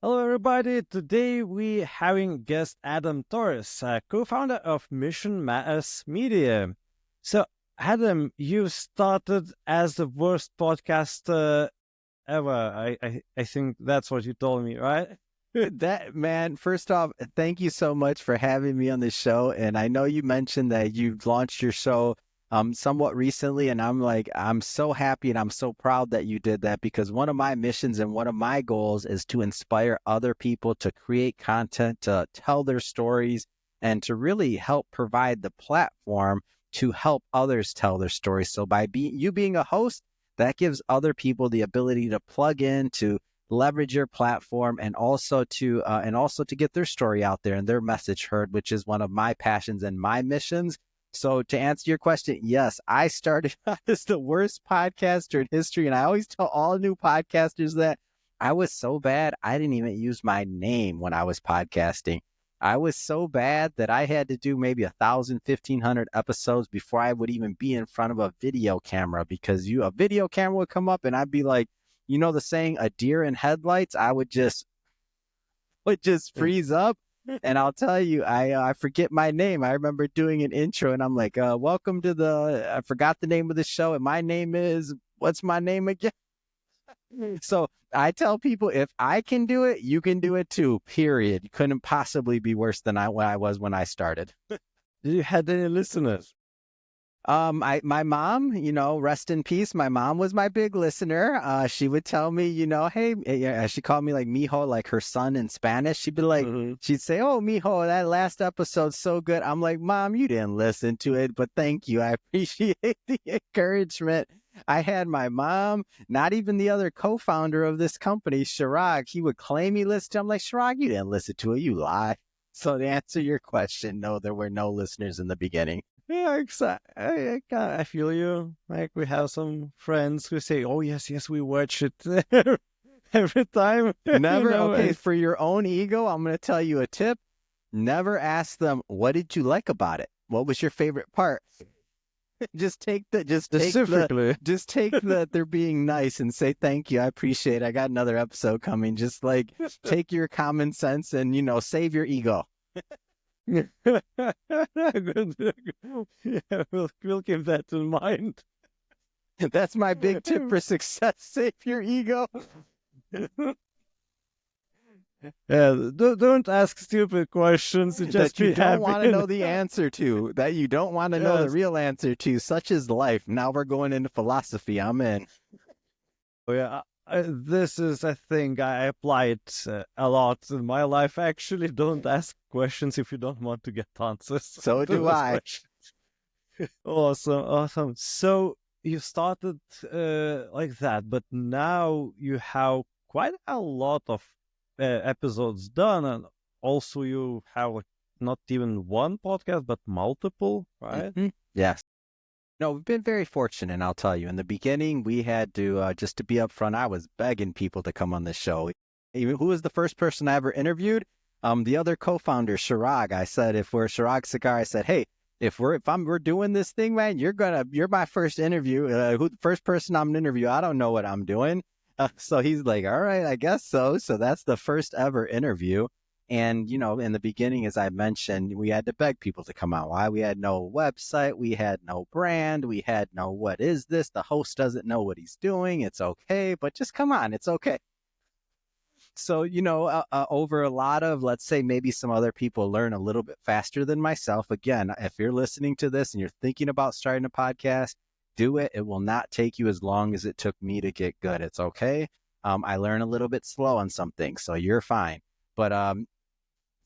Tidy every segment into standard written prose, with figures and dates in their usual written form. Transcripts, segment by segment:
Hello, everybody. Today we having guest Adam Torres, co-founder of Mission Mass Media. So, Adam, you started as the worst podcaster ever. I think that's what you told me, right? That man, first off, thank you so much for having me on the show. And I know you mentioned that you launched your show somewhat recently, and I'm so happy and I'm so proud that you did that because one of my missions and one of my goals is to inspire other people to create content, to tell their stories, and to really help provide the platform to help others tell their stories. So by you being a host, that gives other people the ability to plug in, to leverage your platform, and also to get their story out there and their message heard, which is one of my passions and my missions. So to answer your question, yes, I started as the worst podcaster in history, and I always tell all new podcasters that I was so bad I didn't even use my name when I was podcasting. I was so bad that I had to do maybe 1,000, 1,500 episodes before I would even be in front of a video camera, because a video camera would come up and I'd be like, you know the saying, a deer in headlights? I would just freeze up. And I'll tell you, I forget my name. I remember doing an intro and I'm like, welcome to I forgot the name of the show. And my name is, what's my name again? So I tell people, if I can do it, you can do it too, period. You couldn't possibly be worse than I was when I started. Did you had any listeners? My mom, rest in peace. My mom was my big listener. She would tell me, hey, she called me like mijo, like her son in Spanish. She'd be like, she'd say, oh, mijo, that last episode's so good. I'm like, Mom, you didn't listen to it, but thank you. I appreciate the encouragement. I had my mom, not even the other co-founder of this company, Shirag. He would claim he listened to it. I'm like, Shirag, you didn't listen to it. You lie. So to answer your question, no, there were no listeners in the beginning. Yeah, exactly. I feel you. Like we have some friends who say, "Oh yes, we watch it every time." Never. Okay, for your own ego, I'm going to tell you a tip. Never ask them, "What did you like about it? What was your favorite part?" Just take that they're being nice and say thank you. I appreciate it. I got another episode coming. Just like take your common sense and save your ego. Good. Yeah, we'll keep that in mind. That's my big tip for success. Save your ego. Yeah, don't ask stupid questions. That you don't want to know the answer to. That you don't want to know the real answer to. Such is life. Now we're going into philosophy. I'm in. Oh yeah. This is a thing I apply it a lot in my life. Actually, don't ask questions if you don't want to get answers. So do I. Awesome. So you started like that, but now you have quite a lot of episodes done, and also you have not even one podcast, but multiple, right? Mm-hmm. Yes. No, we've been very fortunate, I'll tell you. In the beginning, we had to, just to be upfront, I was begging people to come on this show. Even who was the first person I ever interviewed? The other co-founder, Shirag. I said, if we're Shirag Cigar, I said, hey, if we're doing this thing, man, you're my first interview. Who the first person I'm gonna interview? I don't know what I'm doing. So he's like, all right, I guess so. So that's the first ever interview. And, in the beginning, as I mentioned, we had to beg people to come out. Why? We had no website. We had no brand. We had no, what is this? The host doesn't know what he's doing. It's okay, but just come on. It's okay. So, over a lot of, let's say, maybe some other people learn a little bit faster than myself. Again, if you're listening to this and you're thinking about starting a podcast, do it. It will not take you as long as it took me to get good. It's okay. I learn a little bit slow on some things, so you're fine. But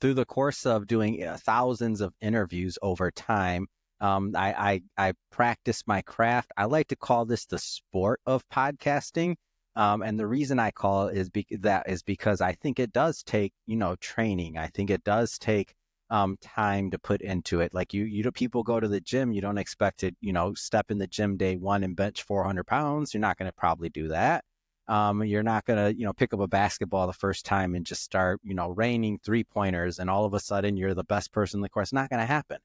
through the course of doing thousands of interviews over time, I practice my craft. I like to call this the sport of podcasting. And the reason I call it is because I think it does take, training. I think it does take time to put into it. Like people go to the gym, you don't expect to, step in the gym day one and bench 400 pounds. You're not going to probably do that. You're not going to, pick up a basketball the first time and just start, raining 3-pointers and all of a sudden you're the best person in the course. It's not going to happen.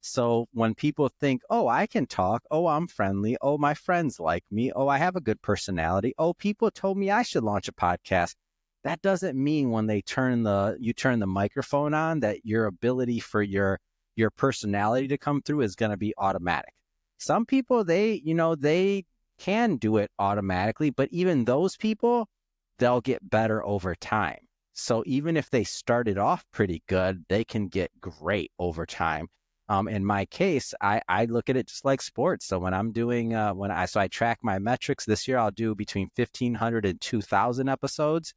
So when people think, oh, I can talk, oh, I'm friendly, oh, my friends like me, oh, I have a good personality, oh, people told me I should launch a podcast, that doesn't mean when you turn the microphone on that your ability for your personality to come through is going to be automatic. Some people, they can do it automatically, but even those people, they'll get better over time. So even if they started off pretty good, they can get great over time. In my case, I look at it just like sports. So when I'm doing, I track my metrics this year, I'll do between 1,500 and 2,000 episodes,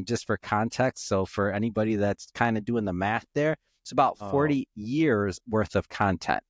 just for context. So for anybody that's kind of doing the math there, it's about 40 years worth of content.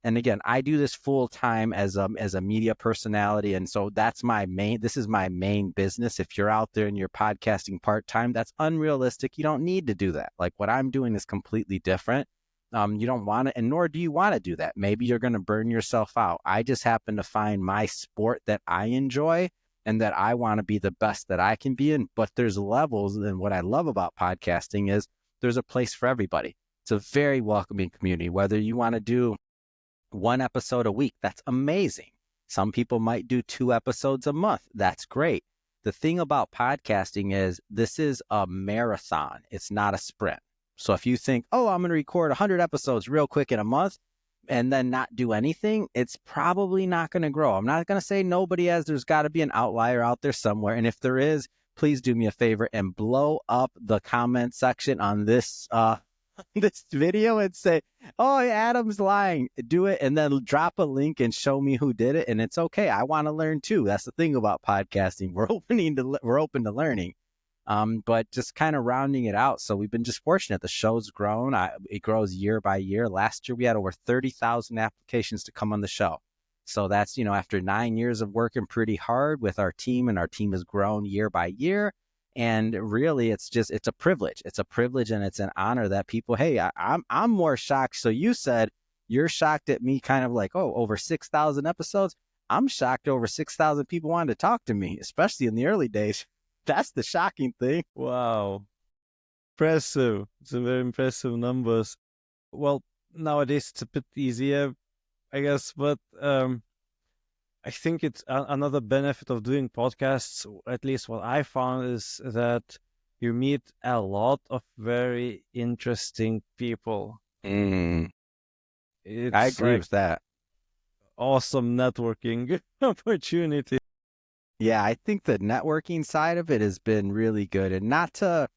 And again, I do this full time as a media personality. And so this is my main business. If you're out there and you're podcasting part time, that's unrealistic. You don't need to do that. Like what I'm doing is completely different. You don't want to, and nor do you want to do that. Maybe you're going to burn yourself out. I just happen to find my sport that I enjoy and that I want to be the best that I can be in. But there's levels. And what I love about podcasting is there's a place for everybody. It's a very welcoming community. Whether you want to do one episode a week, that's amazing. Some people might do 2 episodes a month. That's great. The thing about podcasting is this is a marathon. It's not a sprint. So if you think, oh, I'm going to record 100 episodes real quick in a month and then not do anything, it's probably not going to grow. I'm not going to say nobody has. There's got to be an outlier out there somewhere. And if there is, please do me a favor and blow up the comment section on this this video and say, oh, Adam's lying. Do it and then drop a link and show me who did it. And it's okay. I want to learn too. That's the thing about podcasting. We're open to learning. But just kind of rounding it out. So we've been just fortunate. The show's grown. It grows year by year. Last year, we had over 30,000 applications to come on the show. So that's, after 9 years of working pretty hard with our team, and our team has grown year by year. And really, it's a privilege. It's a privilege and it's an honor that people, hey, I'm more shocked. So you said you're shocked at me kind of like, oh, over 6,000 episodes. I'm shocked over 6,000 people wanted to talk to me, especially in the early days. That's the shocking thing. Wow. Impressive. It's a very impressive numbers. Well, nowadays it's a bit easier, I guess, but I think it's another benefit of doing podcasts, at least what I found, is that you meet a lot of very interesting people. I It's agree with that. Awesome networking opportunity. Yeah, I think the networking side of it has been really good. And not to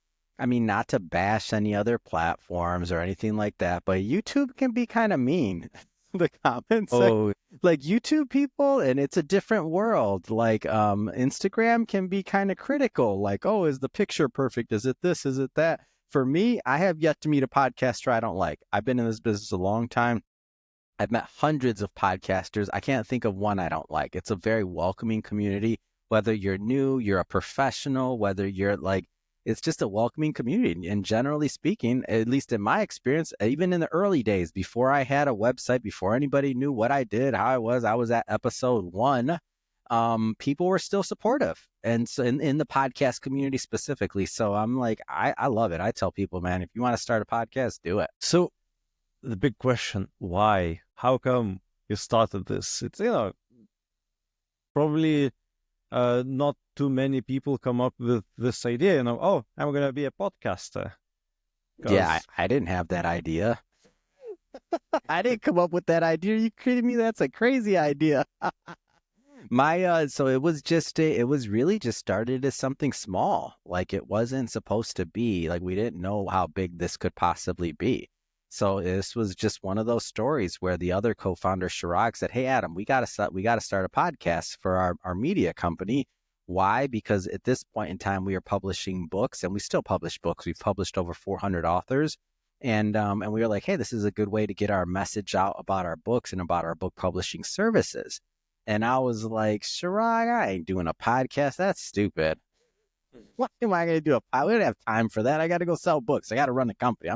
bash any other platforms or anything like that, but YouTube can be kind of mean. The comments, like YouTube people, and it's a different world. Like Instagram can be kind of critical. Like, oh, is the picture perfect? Is it this? Is it that? For me, I have yet to meet a podcaster I don't like. I've been in this business a long time. I've met hundreds of podcasters. I can't think of one I don't like. It's a very welcoming community. Whether you're new, you're a professional, whether you're like, it's just a welcoming community. And generally speaking, at least in my experience, even in the early days, before I had a website, before anybody knew what I did, how I was at episode 1, people were still supportive. And so in the podcast community specifically. So I'm like, I love it. I tell people, man, if you want to start a podcast, do it. So the big question, why? How come you started this? It's, probably not too many people come up with this idea, oh, I'm going to be a podcaster. Yeah, I didn't have that idea. I didn't come up with that idea. Are you kidding me? That's a crazy idea. So it was really just started as something small. Like it wasn't supposed to be, like we didn't know how big this could possibly be. So this was just one of those stories where the other co-founder, Chirag, said, hey, Adam, we got to start a podcast for our media company. Why? Because at this point in time, we are publishing books, and we still publish books. We've published over 400 authors. And we were like, hey, this is a good way to get our message out about our books and about our book publishing services. And I was like, Chirag, I ain't doing a podcast. That's stupid. What am I going to do? I don't have time for that. I got to go sell books. I got to run the company.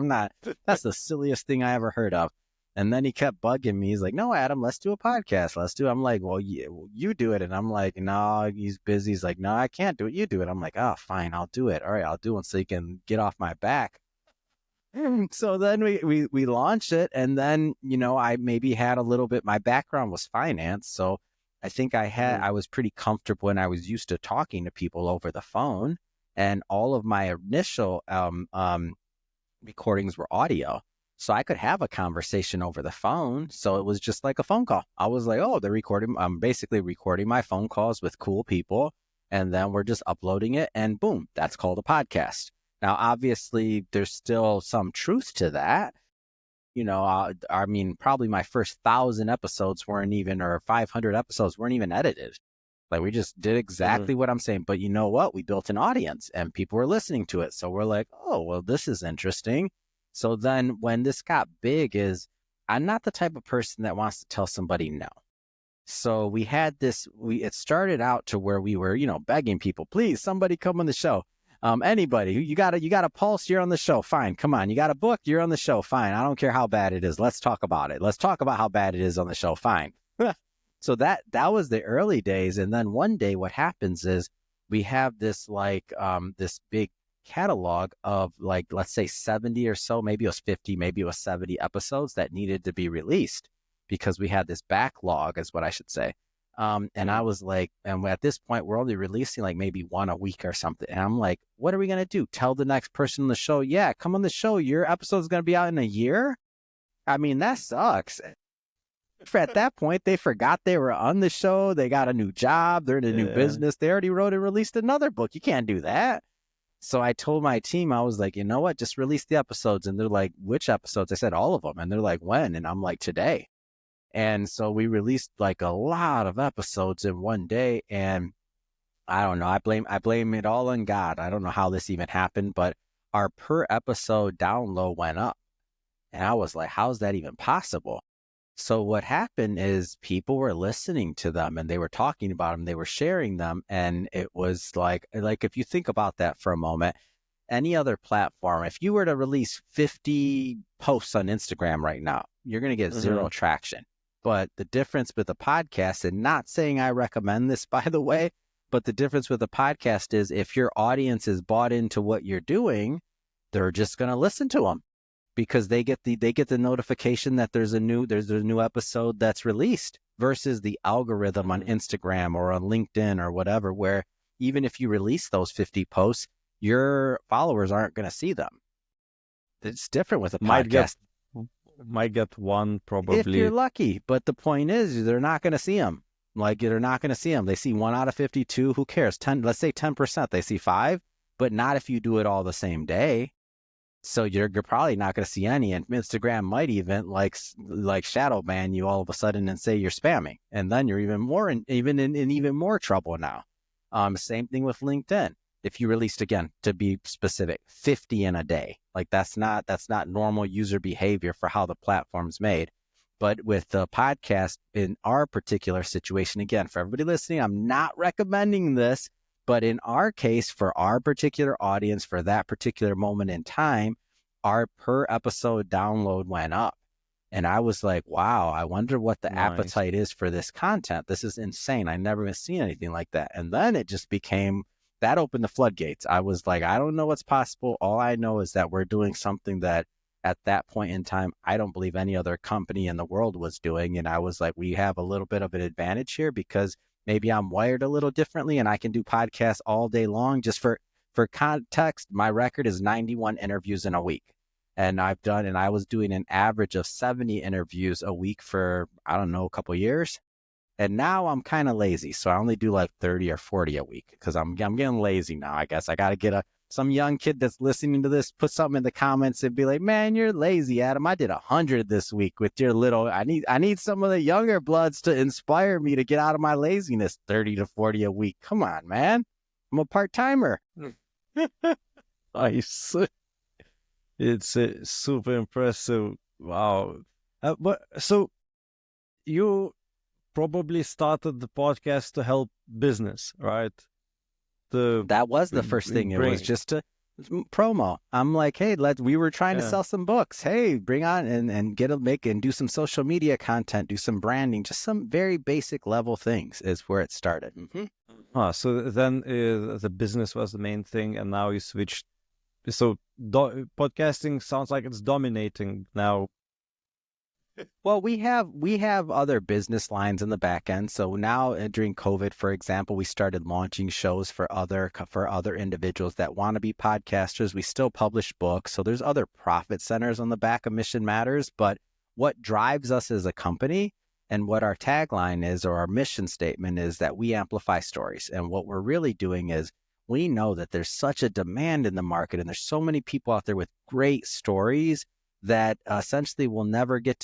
That's the silliest thing I ever heard of. And then he kept bugging me. He's like, no, Adam, let's do a podcast. I'm like, well, you do it. And I'm like, no, he's busy. He's like, no, I can't do it. You do it. I'm like, oh, fine, I'll do it. All right, I'll do it so you can get off my back. So then we launched it. And then, I maybe had a little bit, my background was finance. So I think I was pretty comfortable and I was used to talking to people over the phone. and all of my initial recordings were audio. So I could have a conversation over the phone. So it was just like a phone call. I was like, oh, they're recording. I'm basically recording my phone calls with cool people. And then we're just uploading it. And boom, that's called a podcast. Now, obviously, there's still some truth to that. I mean, probably my first 1,000 episodes weren't even, or 500 episodes weren't even edited. Like we just did exactly what I'm saying. But you know what? We built an audience and people were listening to it. So we're like, oh, well, this is interesting. So then when this got big I'm not the type of person that wants to tell somebody no. So we had this, it started out to where we were, begging people, please, somebody come on the show. Anybody, you got a pulse, you're on the show. Fine. Come on. You got a book, you're on the show. Fine. I don't care how bad it is. Let's talk about it. Let's talk about how bad it is on the show. Fine. So that was the early days. And then one day what happens is we have this this big catalog of like, let's say 70 or so, maybe it was 50, maybe it was 70 episodes that needed to be released because we had this backlog is what I should say. And I was like, and at this point, we're only releasing like maybe one a week or something. And I'm like, what are we going to do? Tell the next person on the show, yeah, come on the show. Your episode is going to be out in a year. I mean, that sucks. At that point, they forgot they were on the show. They got a new job. They're in a new business. They already wrote and released another book. You can't do that. So I told my team, I was like, you know what? Just release the episodes. And they're like, which episodes? I said, all of them. And they're like, when? And I'm like, today. And so we released like a lot of episodes in one day. And I don't know. I blame it all on God. I don't know how this even happened, but our per episode download went up. And I was like, how's that even possible? So what happened is people were listening to them and they were talking about them. They were sharing them. And it was like if you think about that for a moment, any other platform, if you were to release 50 posts on Instagram right now, you're going to get zero traction. But the difference with a podcast, and not saying I recommend this, by the way, but the difference with a podcast is if your audience is bought into what you're doing, they're just going to listen to them. Because they get the notification that there's a new episode that's released versus the algorithm on Instagram or on LinkedIn or whatever, where even if you release those 50 posts, your followers aren't going to see them. It's different with a podcast. Might get one probably. If you're lucky. But the point is, they're not going to see them. Like, they're not going to see them. They see 1 out of 52. Who cares? 10, let's say 10%. They see 5, but not if you do it all the same day. So you're probably not going to see any, and Instagram might even like shadow ban you all of a sudden and say you're spamming, and then you're even more in even more trouble now. Same thing with LinkedIn. If you released, again, to be specific, 50 in a day, like that's not normal user behavior for how the platform's made. But with the podcast, in our particular situation, again, for everybody listening, I'm not recommending this. But in our case, for our particular audience, for that particular moment in time, our per episode download went up. And I was like, wow, I wonder what the appetite is for this content. This is insane. I never even seen anything like that. And then it just became, that opened the floodgates. I was like, I don't know what's possible. All I know is that we're doing something that at that point in time, I don't believe any other company in the world was doing. And I was like, we have a little bit of an advantage here because maybe I'm wired a little differently and I can do podcasts all day long. Just for context, my record is 91 interviews in a week. And I was doing an average of 70 interviews a week for, I don't know, a couple of years. And now I'm kind of lazy. So I only do like 30 or 40 a week because I'm getting lazy now. I guess I got to get some young kid that's listening to this, put something in the comments and be like, man, you're lazy, Adam. I did 100 this week with your little, I need some of the younger bloods to inspire me to get out of my laziness. 30 to 40 a week. Come on, man. I'm a part-timer. Nice. It's super impressive. Wow. But so you probably started the podcast to help business, right? That was the first thing. It was just to promo. I'm like, hey, we were trying to sell some books. Hey, bring on and do some social media content, do some branding, just some very basic level things is where it started. So then the business was the main thing, and now you switched. So podcasting sounds like it's dominating now. Well, we have other business lines in the back end. So now during COVID, for example, we started launching shows for other individuals that want to be podcasters. We still publish books. So there's other profit centers on the back of Mission Matters. But what drives us as a company and what our tagline is or our mission statement is that we amplify stories. And what we're really doing is we know that there's such a demand in the market and there's so many people out there with great stories that essentially will never get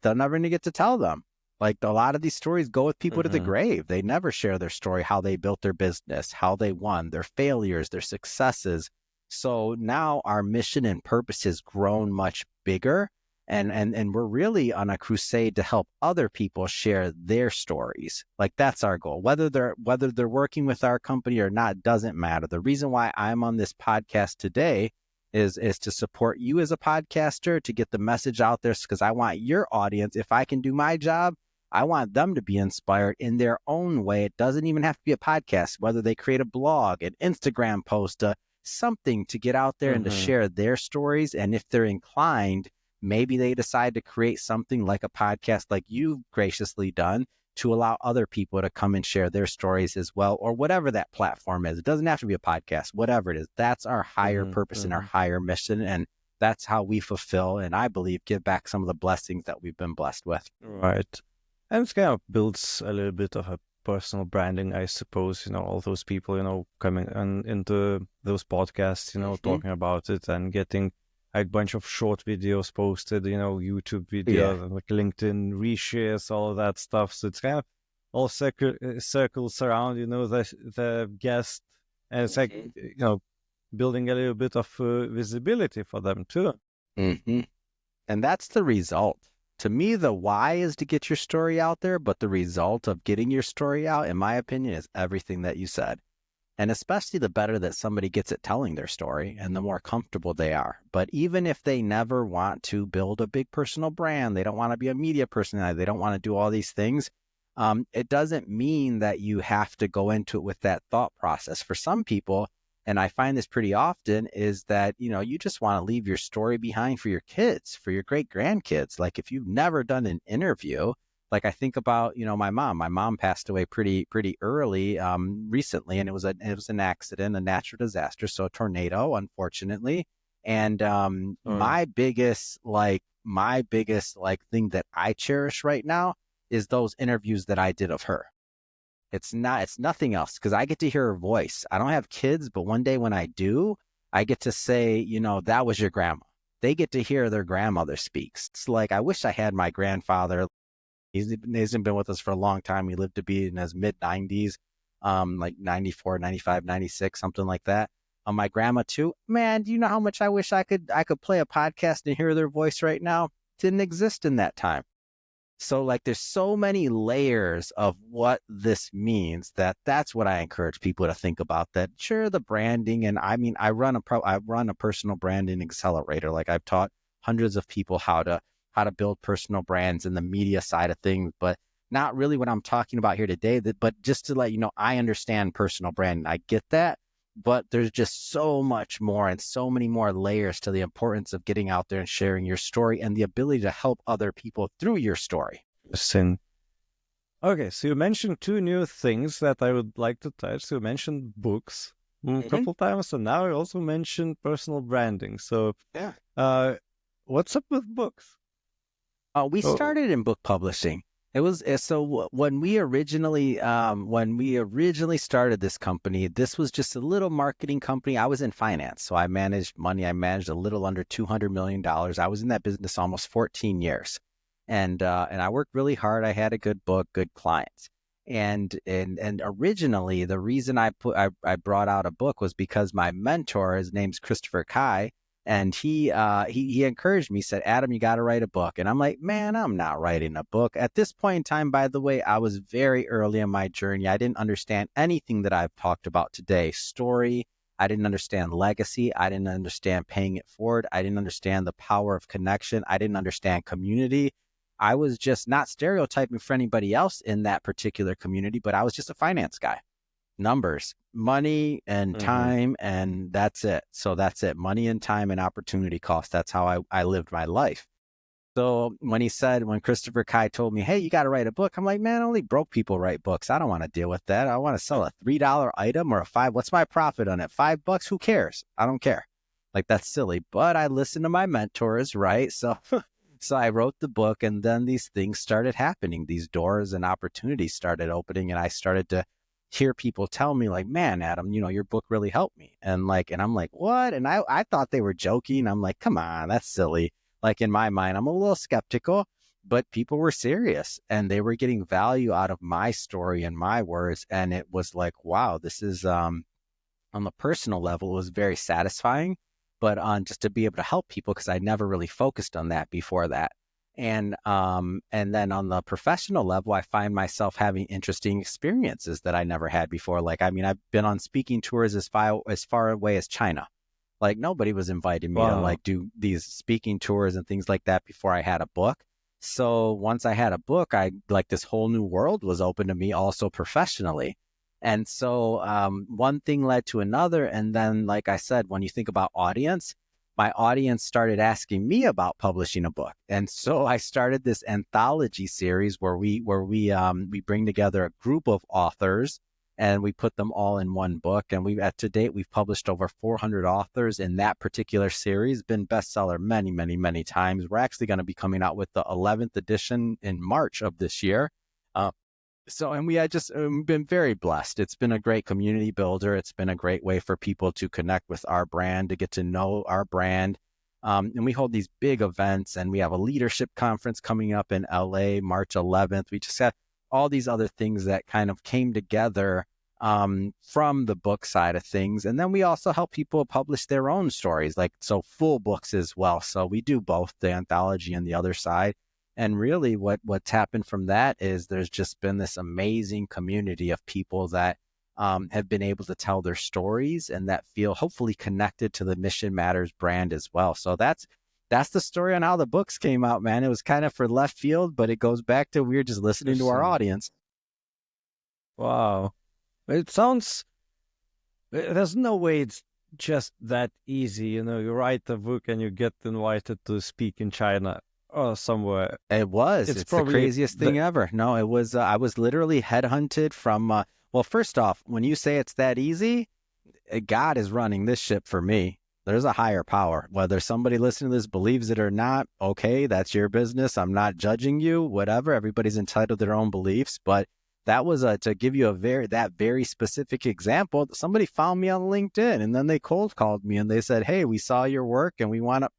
they'll never get to tell them. Like a lot of these stories go with people to the Hmm. grave. They never share their story, how they built their business, how they won, their failures, their successes. So now our mission and purpose has grown much bigger. And we're really on a crusade to help other people share their stories. Like that's our goal. Whether they're working with our company or not doesn't matter. The reason why I'm on this podcast today is to support you as a podcaster to get the message out there because I want your audience, if I can do my job, I want them to be inspired in their own way. It doesn't even have to be a podcast, whether they create a blog, an Instagram post, something to get out there and to Hmm. share their stories. And if they're inclined, maybe they decide to create something like a podcast like you've graciously done to allow other people to come and share their stories as well, or whatever that platform is. It doesn't have to be a podcast, whatever it is. That's our higher Hmm. purpose and our Hmm. higher mission. And that's how we fulfill and I believe give back some of the blessings that we've been blessed with. Right. And it kind of builds a little bit of a personal branding, I suppose, all those people, coming into those podcasts, Mm-hmm. talking about it and getting a bunch of short videos posted, YouTube Yeah. videos and like LinkedIn reshares, all of that stuff. So it's kind of all circles around, the guest, and it's like, Mm-hmm. building a little bit of visibility for them too. Mm-hmm. And that's the result. To me, the why is to get your story out there, but the result of getting your story out, in my opinion, is everything that you said. And especially the better that somebody gets at telling their story and the more comfortable they are. But even if they never want to build a big personal brand, they don't want to be a media personality, they don't want to do all these things, it doesn't mean that you have to go into it with that thought process. For some people, and I find this pretty often, is that, you just want to leave your story behind for your kids, for your great grandkids. Like if you've never done an interview, like I think about, my mom. My mom passed away pretty early recently, and it was an accident, a natural disaster, so a tornado, unfortunately. And Sorry. my biggest thing that I cherish right now is those interviews that I did of her. It's nothing else because I get to hear her voice. I don't have kids, but one day when I do, I get to say, that was your grandma. They get to hear their grandmother speaks. It's like I wish I had my grandfather. He hasn't been with us for a long time. He lived to be in his mid 90s, like 94, 95, 96, something like that. My grandma too. Man, do you know how much I wish I could play a podcast and hear their voice right now? Didn't exist in that time. So like there's so many layers of what this means that's what I encourage people to think about. That sure, the branding, and I mean I run a personal branding accelerator. Like I've taught hundreds of people how to build personal brands in the media side of things, but not really what I'm talking about here today. But just to let you know, I understand personal branding. I get that, but there's just so much more and so many more layers to the importance of getting out there and sharing your story and the ability to help other people through your story. Sin. Okay, so you mentioned two new things that I would like to touch. So you mentioned books a Mm-hmm. couple times, and now you also mentioned personal branding. So, Yeah. uh, what's up with books? We Oh, started in book publishing. It was when we originally started this company, this was just a little marketing company. I was in finance, so I managed money. I managed a little under $200 million. I was in that business almost 14 years, and I worked really hard. I had a good book, good clients, and originally the reason I brought out a book was because my mentor, his name's Christopher Kai, and he encouraged me, said, Adam, you got to write a book. And I'm like, man, I'm not writing a book. At this point in time, by the way, I was very early in my journey. I didn't understand anything that I've talked about today. Story. I didn't understand legacy. I didn't understand paying it forward. I didn't understand the power of connection. I didn't understand community. I was just not stereotyping for anybody else in that particular community, but I was just a finance guy. Numbers, money and mm-hmm. time, and that's it. So that's it. Money and time and opportunity cost. That's how I lived my life. So when Christopher Kai told me, hey, you got to write a book, I'm like, man, only broke people write books. I don't want to deal with that. I want to sell a $3 item or a five. What's my profit on it? $5? Who cares? I don't care. Like, that's silly. But I listened to my mentors, right? So, so I wrote the book, and then these things started happening. These doors and opportunities started opening, and I started to hear people tell me like, man, Adam, your book really helped me. And I'm like, what? And I thought they were joking. I'm like, come on, that's silly. Like, in my mind, I'm a little skeptical, but people were serious and they were getting value out of my story and my words. And it was like, wow, this is, on the personal level, it was very satisfying, but on just to be able to help people, because I never really focused on that before that. And then on the professional level, I find myself having interesting experiences that I never had before. Like, I mean, I've been on speaking tours as far away as China. Like, nobody was inviting me to Wow. like do these speaking tours and things like that before I had a book. So once I had a book, I like this whole new world was open to me also professionally. And so one thing led to another. And then, like I said, when you think about audience, my audience started asking me about publishing a book. And so I started this anthology series where we bring together a group of authors and we put them all in one book. And to date, we've published over 400 authors in that particular series, been bestseller many, many, many times. We're actually going to be coming out with the 11th edition in March of this year. And we had just been very blessed. It's been a great community builder. It's been a great way for people to connect with our brand, to get to know our brand. And we hold these big events, and we have a leadership conference coming up in LA, March 11th. We just have all these other things that kind of came together from the book side of things. And then we also help people publish their own stories, like so full books as well. So we do both the anthology and the other side. And really what's happened from that is there's just been this amazing community of people that have been able to tell their stories and that feel hopefully connected to the Mission Matters brand as well. So that's the story on how the books came out, man. It was kind of for left field, but it goes back to we were just listening to our Interesting. audience. Wow. It sounds, there's no way it's just that easy. You write a book and you get invited to speak in China or somewhere. It was. It's It's the probably craziest thing ever. No, it was. I was literally headhunted from. Well, first off, when you say it's that easy, God is running this ship for me. There's a higher power. Whether somebody listening to this believes it or not, okay, that's your business. I'm not judging you. Whatever. Everybody's entitled to their own beliefs. But that was to give you that very specific example. Somebody found me on LinkedIn, and then they cold called me and they said, "Hey, we saw your work and we want to."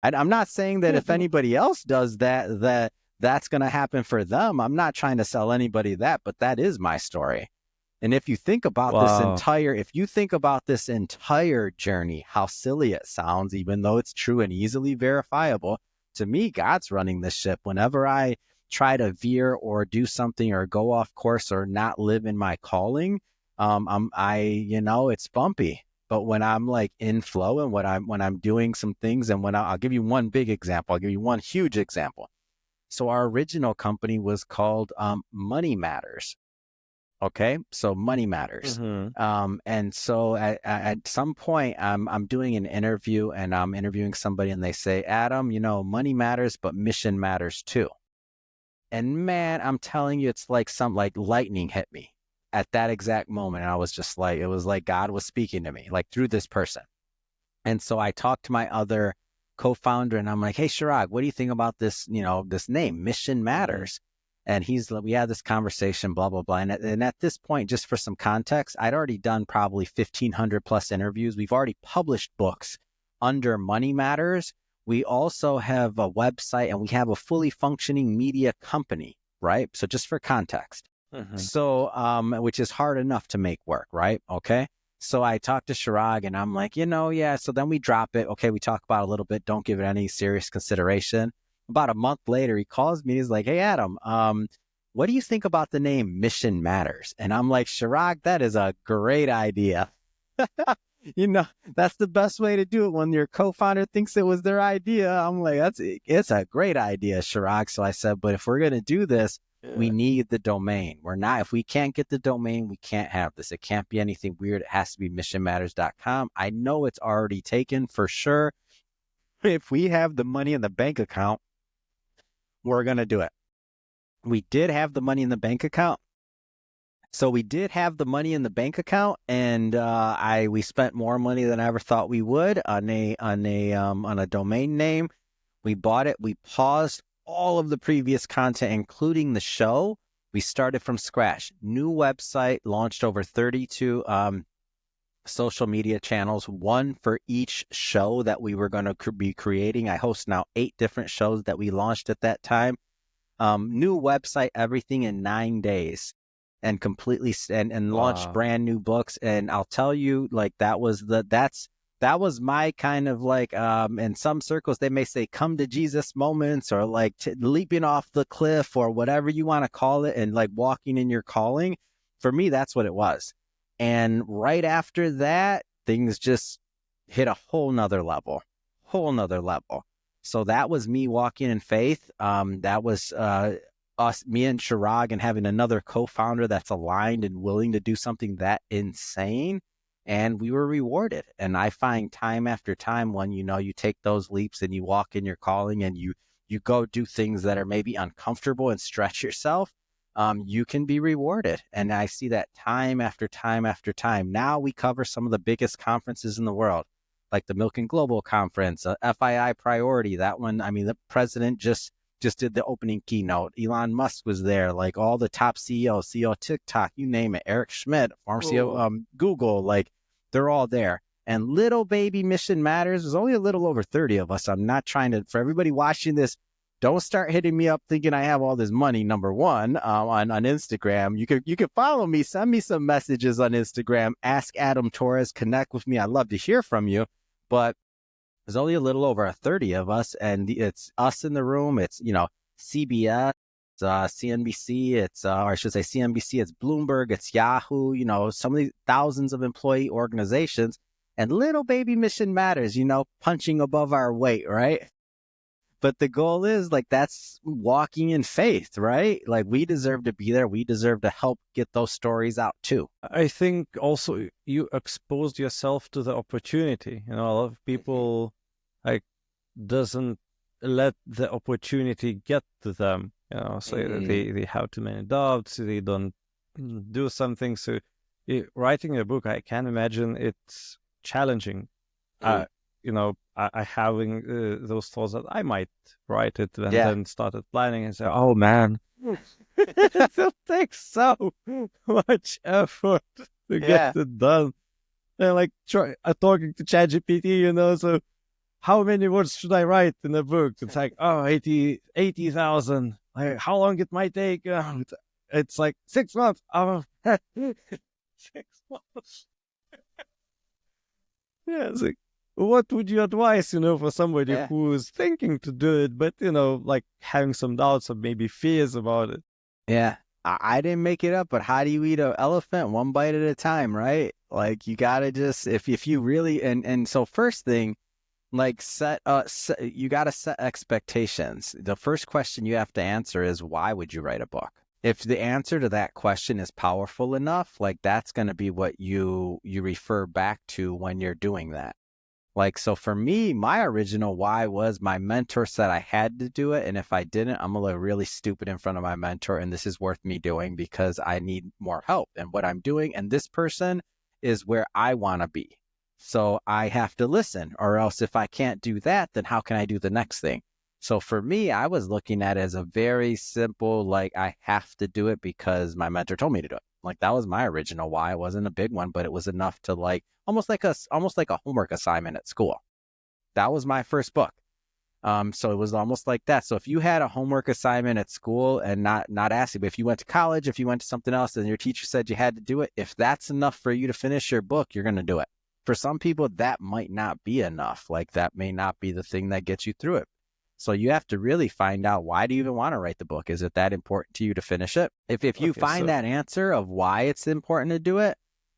I'm not saying that if anybody else does that's going to happen for them. I'm not trying to sell anybody that, but that is my story. And if you think about wow. if you think about this entire journey, how silly it sounds, even though it's true and easily verifiable, to me, God's running this ship. Whenever I try to veer or do something or go off course or not live in my calling, it's bumpy. But when I'm like in flow and when I'm doing some things, and I'll give you one big example. I'll give you one huge example. So our original company was called Money Matters. Okay, so Money Matters. Mm-hmm. And so at some point, I'm doing an interview and I'm interviewing somebody, and they say, Adam, money matters, but mission matters too. And man, I'm telling you, it's like lightning hit me at that exact moment. And I was just like, it was like God was speaking to me, like through this person. And so I talked to my other co-founder, and I'm like, hey, Chirag, what do you think about this, this name, Mission Mm-hmm. Matters? And we had this conversation, blah, blah, blah. And at this point, just for some context, I'd already done probably 1,500 plus interviews. We've already published books under Money Matters. We also have a website, and we have a fully functioning media company, right? So just for context. Mm-hmm. So, which is hard enough to make work, right? Okay. So I talked to Chirag, and I'm like, yeah. So then we drop it. Okay. We talk about it a little bit. Don't give it any serious consideration. About a month later, he calls me. He's like, hey, Adam, what do you think about the name Mission Matters? And I'm like, Chirag, that is a great idea. That's the best way to do it when your co-founder thinks it was their idea. I'm like, it's a great idea, Chirag. So I said, but if we're going to do this, we Yeah. need the domain. If we can't get the domain, we can't have this. It can't be anything weird. It has to be missionmatters.com. I know it's already taken for sure. if we have the money in the bank account, we're going to do it. We did have the money in the bank account. So we did have the money in the bank account, and we spent more money than I ever thought we would on a domain name. We bought it. We paused all of the previous content, including the show. We started from scratch. New website, launched over 32 social media channels, one for each show that we were going to be creating. I host now 8 different shows that we launched at that time. New website, everything in 9 days, and completely and launched brand new books. And I'll tell you, like, that was my kind of like, in some circles, they may say come to Jesus moments, or like leaping off the cliff, or whatever you want to call it, and like walking in your calling. For me, that's what it was. And right after that, things just hit a whole nother level. So that was me walking in faith. That was me and Chirag, and having another co-founder that's aligned and willing to do something that insane. And we were rewarded. And I find time after time, when, you take those leaps and you walk in your calling, and you go do things that are maybe uncomfortable and stretch yourself, you can be rewarded. And I see that time after time after time. Now we cover some of the biggest conferences in the world, like the Milken Global Conference, FII Priority. That one, I mean, the president just did the opening keynote. Elon Musk was there, like all the top CEOs, CEO of TikTok, you name it. Eric Schmidt, former CEO of Google, like they're all there. And little baby Mission Matters, there's only a little over 30 of us. I'm not trying to, for everybody watching this, don't start hitting me up thinking I have all this money. Number one, on Instagram, you can follow me, send me some messages on Instagram, ask Adam Torres, connect with me. I'd love to hear from you. But there's only a little over 30 of us, and it's us in the room. It's, CBS, CNBC, or I should say CNBC, it's Bloomberg, it's Yahoo, some of these thousands of employee organizations, and little baby Mission Matters, punching above our weight, right? But the goal is, like, that's walking in faith, right? Like, we deserve to be there. We deserve to help get those stories out too. I think also you exposed yourself to the opportunity. A lot of people like doesn't let the opportunity get to them. So they have too many doubts. They don't do something. So writing a book, I can imagine it's challenging. I having those thoughts that I might write it, and then started planning and say, oh man, it takes so much effort to get it done. And like talking to ChatGPT, so how many words should I write in a book? It's like, 80,000. Like, how long it might take? It's like 6 months. 6 months. Yeah, it's like, what would you advise, for somebody who's thinking to do it, but, like having some doubts or maybe fears about it? Yeah, I didn't make it up, but how do you eat an elephant? One bite at a time, right? Like, you got to just, if you really, and so first thing, like you got to set expectations. The first question you have to answer is, why would you write a book? If the answer to that question is powerful enough, like, that's going to be what you refer back to when you're doing that. Like, so for me, my original why was my mentor said I had to do it. And if I didn't, I'm going to look really stupid in front of my mentor. And this is worth me doing because I need more help in what I'm doing. And this person is where I want to be. So I have to listen, or else if I can't do that, then how can I do the next thing? So for me, I was looking at it as a very simple, like, I have to do it because my mentor told me to do it. Like, that was my original why. It wasn't a big one, but it was enough to, like, almost like a homework assignment at school. That was my first book. So it was almost like that. So if you had a homework assignment at school, and not asking, but if you went to college, if you went to something else and your teacher said you had to do it, if that's enough for you to finish your book, you're going to do it. For some people, that might not be enough. Like, that may not be the thing that gets you through it. So you have to really find out, why do you even want to write the book? Is it that important to you to finish it? If you find that answer of why it's important to do it,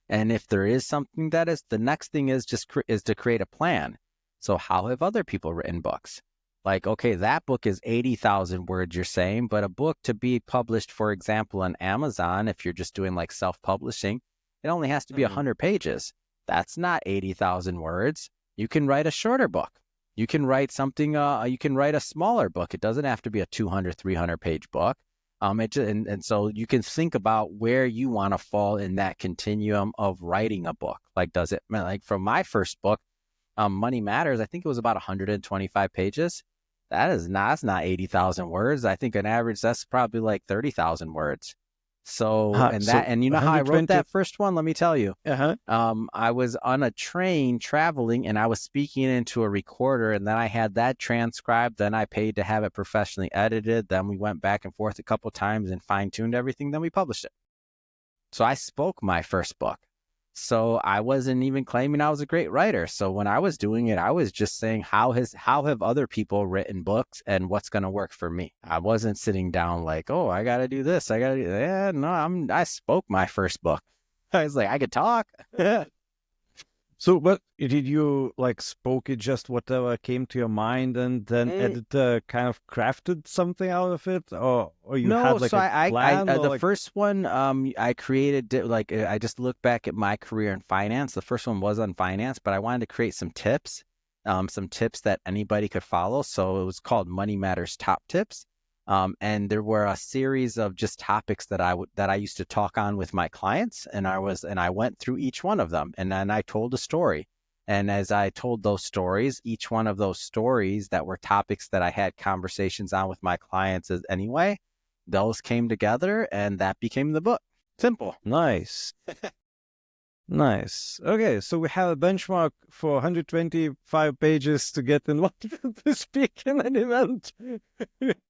and if there is something that is, the next thing is is to create a plan. So how have other people written books? Like, okay, that book is 80,000 words, you're saying, but a book to be published, for example, on Amazon, if you're just doing like self-publishing, it only has to be 100 pages. That's not 80,000 words. You can write a shorter book. You can write something, you can write a smaller book. It doesn't have to be a 200, 300 page book. And so you can think about where you want to fall in that continuum of writing a book. Like, does it, like from my first book, Money Matters, I think it was about 125 pages. That's not 80,000 words. I think on average, that's probably like 30,000 words. So, So and you know how I wrote 120. that first one? Let me tell you. Uh-huh. I was on a train traveling and I was speaking into a recorder, and then I had that transcribed. Then I paid to have it professionally edited. Then we went back and forth a couple times and fine tuned everything. Then we published it. So I spoke my first book. So I wasn't even claiming I was a great writer. So when I was doing it, I was just saying, how have other people written books and what's going to work for me? I wasn't sitting down like, oh, I got to do this. I got to do that. Yeah, no, I spoke my first book. I was like, I could talk. So, but did you like spoke it just whatever came to your mind and then editor kind of crafted something out of it, or you No, had like so a plan? Or the like, first one, I created like I just looked back at my career in finance. The first one was on finance, but I wanted to create some tips that anybody could follow. So it was called Money Matters Top Tips. And there were a series of just topics that I used to talk on with my clients, and I went through each one of them, and then I told a story. And as I told those stories, each one of those stories that were topics that I had conversations on with my clients anyway, those came together, and that became the book. Simple. nice. Nice. Okay, so we have a benchmark for 125 pages to get in to speak in an event.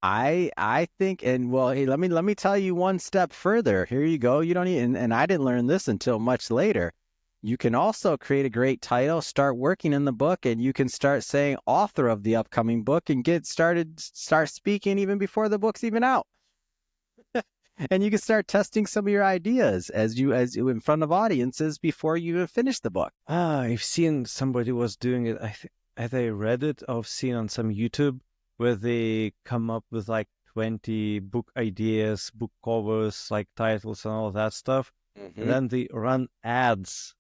I think, and well, hey, let me tell you one step further. Here you go. You don't need, and I didn't learn this until much later. You can also create a great title, start working in the book, and you can start saying author of the upcoming book and start speaking even before the book's even out. And you can start testing some of your ideas as you in front of audiences before you even finish the book. I've seen somebody was doing it. I think either I read it or I've seen on some YouTube where they come up with like 20 book ideas, book covers, like titles and all that stuff. And then they run ads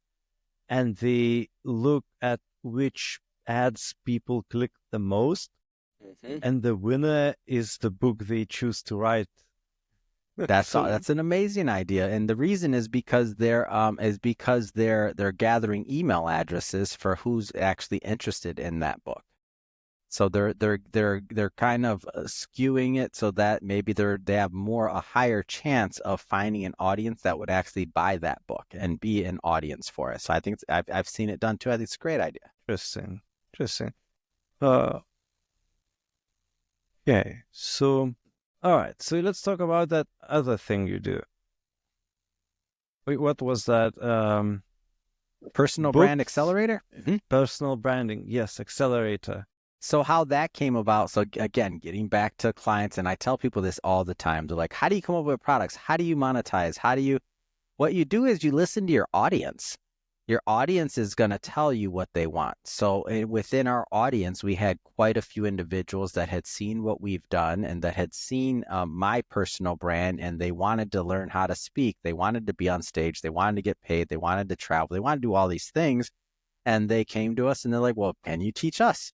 and they look at which ads people click the most. And the winner is the book they choose to write. That's an amazing idea, and the reason is because they're gathering email addresses for who's actually interested in that book. So they're kind of skewing it so that maybe they have a higher chance of finding an audience that would actually buy that book and be an audience for it. So I think I've seen it done too. I think it's a great idea. Interesting. Okay, so all right, so let's talk about that other thing you do. Wait, what was that? Personal Book? Brand Accelerator? Personal branding, yes, Accelerator. So how that came about, so again, getting back to clients, and I tell people this all the time. They're like, how do you come up with products? How do you monetize? What you do is you listen to your audience. Your audience is going to tell you what they want. So within our audience, we had quite a few individuals that had seen what we've done and that had seen my personal brand, and they wanted to learn how to speak. They wanted to be on stage. They wanted to get paid. They wanted to travel. They wanted to do all these things. And they came to us and they're like, well, can you teach us?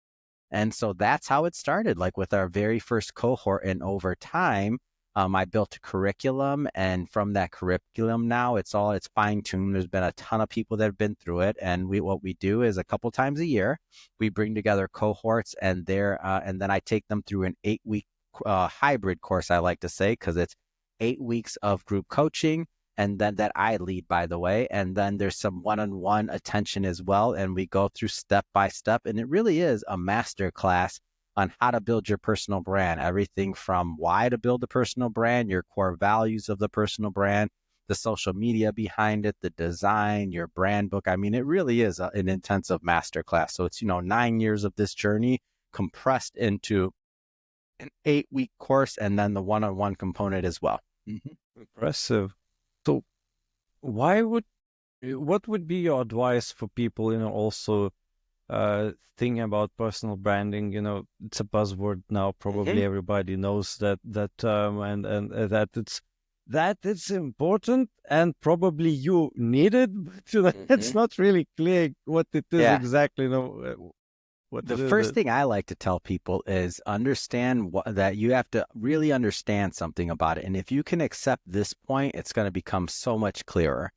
And so that's how it started, like with our very first cohort. And over time, I built a curriculum, and from that curriculum now it's fine tuned. There's been a ton of people that have been through it, and what we do is a couple times a year we bring together cohorts, and then I take them through an 8-week hybrid course, I like to say, because it's 8 weeks of group coaching, and then that I lead, by the way, and then there's some one-on-one attention as well, and we go through step by step, and it really is a master class on how to build your personal brand. Everything from why to build a personal brand, your core values of the personal brand, the social media behind it, the design, your brand book. I mean, it really is an intensive masterclass. So it's, 9 years of this journey compressed into an 8-week course, and then the one-on-one component as well. Impressive. So what would be your advice for people, also thinking about personal branding? It's a buzzword now. Probably everybody knows that term, and that it's important, and probably you need it, but it's not really clear what it is exactly. what The it first is. thing I like to tell people is understand that you have to really understand something about it. And if you can accept this point, it's going to become so much clearer.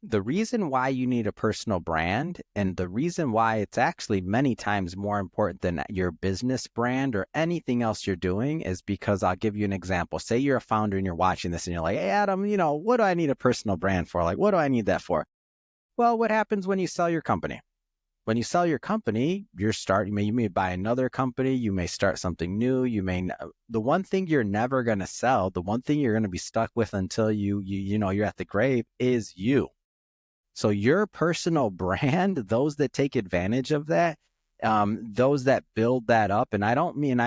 The reason why you need a personal brand and the reason why it's actually many times more important than your business brand or anything else you're doing is because I'll give you an example. Say you're a founder and you're watching this and you're like, hey, Adam, what do I need a personal brand for? Like, what do I need that for? Well, what happens when you sell your company? When you sell your company, you may buy another company, you may start something new, the one thing you're never going to sell, the one thing you're going to be stuck with until you're at the grave is you. So your personal brand, those that take advantage of that, those that build that up, and I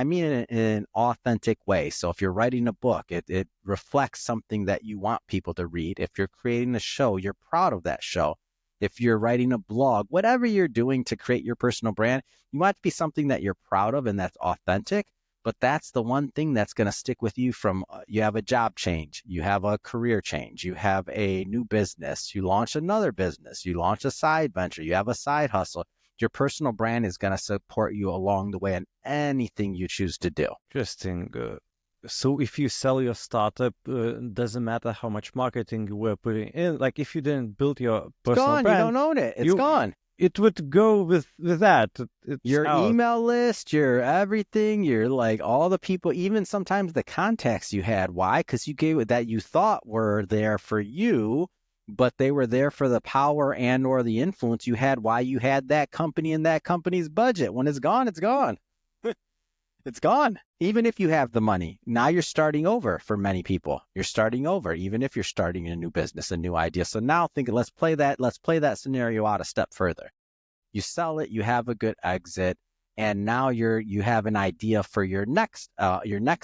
mean it in an authentic way. So if you're writing a book, it reflects something that you want people to read. If you're creating a show, you're proud of that show. If you're writing a blog, whatever you're doing to create your personal brand, you want it to be something that you're proud of and that's authentic. But that's the one thing that's going to stick with you from you have a job change, you have a career change, you have a new business, you launch another business, you launch a side venture, you have a side hustle. Your personal brand is going to support you along the way in anything you choose to do. Interesting. So if you sell your startup, doesn't matter how much marketing you were putting in. Like if you didn't build your personal Gone. brand, You don't own it. It's gone. It would go with that. It's your out. Email list, your everything, your like all the people, even sometimes the contacts you had. Why? Because you gave it that you thought were there for you, but they were there for the power and or the influence you had. Why you had that company and that company's budget. When it's gone, it's gone. It's gone. Even if you have the money, now you're starting over for many people. You're starting over, even if you're starting a new business, a new idea. So now let's play that scenario out a step further. You sell it, you have a good exit, and now you have an idea for your next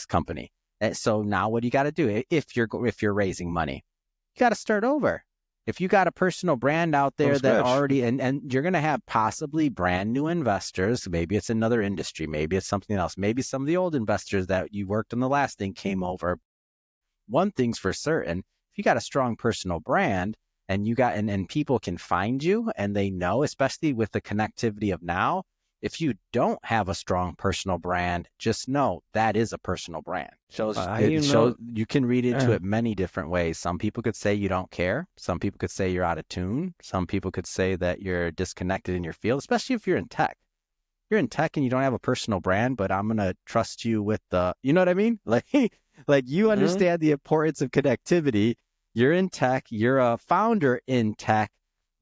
company. And so now what do you got to do if you're raising money? You got to start over. If you got a personal brand out there that already, and you're going to have possibly brand new investors, maybe it's another industry, maybe it's something else, maybe some of the old investors that you worked on the last thing came over. One thing's for certain, if you got a strong personal brand and and people can find you and they know, especially with the connectivity of now, if you don't have a strong personal brand, just know that is a personal brand. You can read into it many different ways. Some people could say you don't care. Some people could say you're out of tune. Some people could say that you're disconnected in your field, especially if you're in tech. You're in tech and you don't have a personal brand, but I'm going to trust you with you know what I mean? Like you understand the importance of connectivity. You're in tech, you're a founder in tech,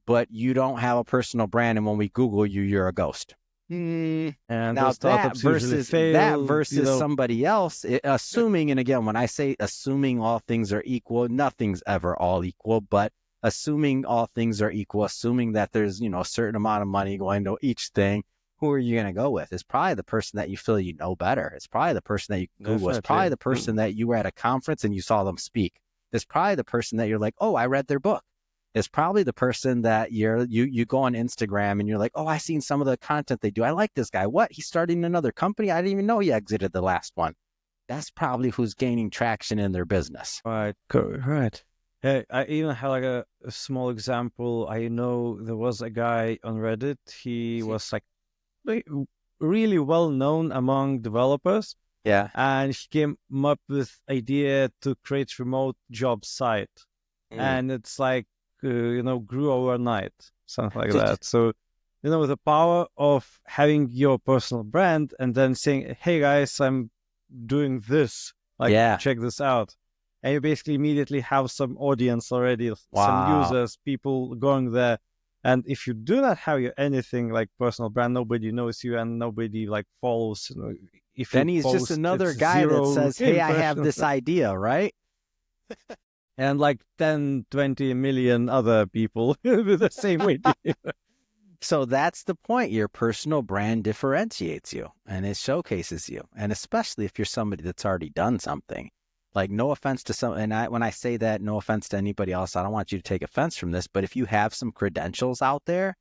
but you don't have a personal brand. And when we Google you, you're a ghost. And now that versus somebody else, assuming, and again, when I say assuming all things are equal, nothing's ever all equal, but assuming all things are equal, assuming that there's, a certain amount of money going to each thing, who are you going to go with? It's probably the person that you feel you know better. It's probably the person that you Google. It's probably the person that you were at a conference and you saw them speak. It's probably the person that you're like, oh, I read their book. It's probably the person that you go on Instagram and you're like, oh, I seen some of the content they do. I like this guy. What? He's starting another company? I didn't even know he exited the last one. That's probably who's gaining traction in their business. Right. Hey, I even have like a small example. I know there was a guy on Reddit. He was like really well known among developers. Yeah. And he came up with idea to create remote job site. And it's like, grew overnight, something like that. So, the power of having your personal brand and then saying, hey guys, I'm doing this, check this out. And you basically immediately have some audience already, some users, people going there. And if you do not have anything like personal brand, nobody knows you and nobody follows. If then he's just another guy that says, hey, I have this idea, right? And 10, 20 million other people with the same idea. So that's the point. Your personal brand differentiates you and it showcases you. And especially if you're somebody that's already done something. No offense to when I say that, no offense to anybody else, I don't want you to take offense from this, but if you have some credentials out there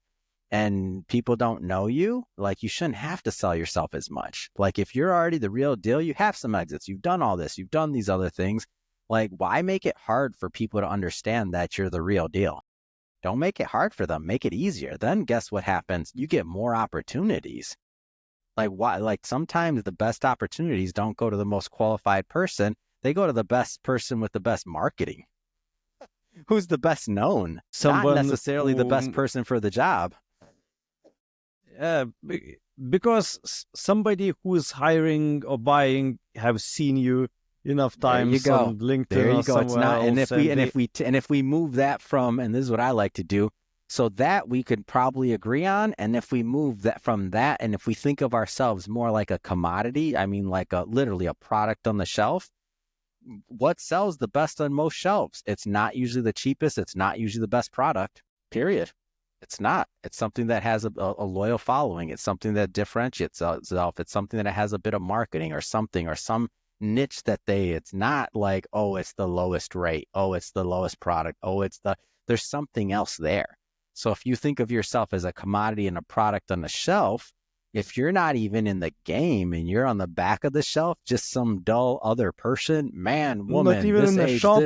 and people don't know you, you shouldn't have to sell yourself as much. If you're already the real deal, you have some exits, you've done all this, you've done these other things. Why make it hard for people to understand that you're the real deal? Don't make it hard for them. Make it easier. Then guess what happens? You get more opportunities. Like why? Like sometimes the best opportunities don't go to the most qualified person. They go to the best person with the best marketing. Who's the best known? Not Someone necessarily the best who, person for the job. uh, because somebody who is hiring or buying have seen you enough There you times go. on LinkedIn There you or go. It's somewhere not, else, and they and if we move that from, and this is what I like to do, so that we could probably agree on, and if we move that from that, and if we think of ourselves more like a commodity, I mean like a literally a product on the shelf, what sells the best on most shelves? It's not usually the cheapest. It's not usually the best product. Period. It's not. It's something that has a loyal following. It's something that differentiates itself. It's something that has a bit of marketing or something or some niche that it's not like, oh, it's the lowest rate. Oh, it's the lowest product. Oh, there's something else there. So if you think of yourself as a commodity and a product on the shelf, if you're not even in the game and you're on the back of the shelf, just some dull other person, man, not woman, even this in the age, shop.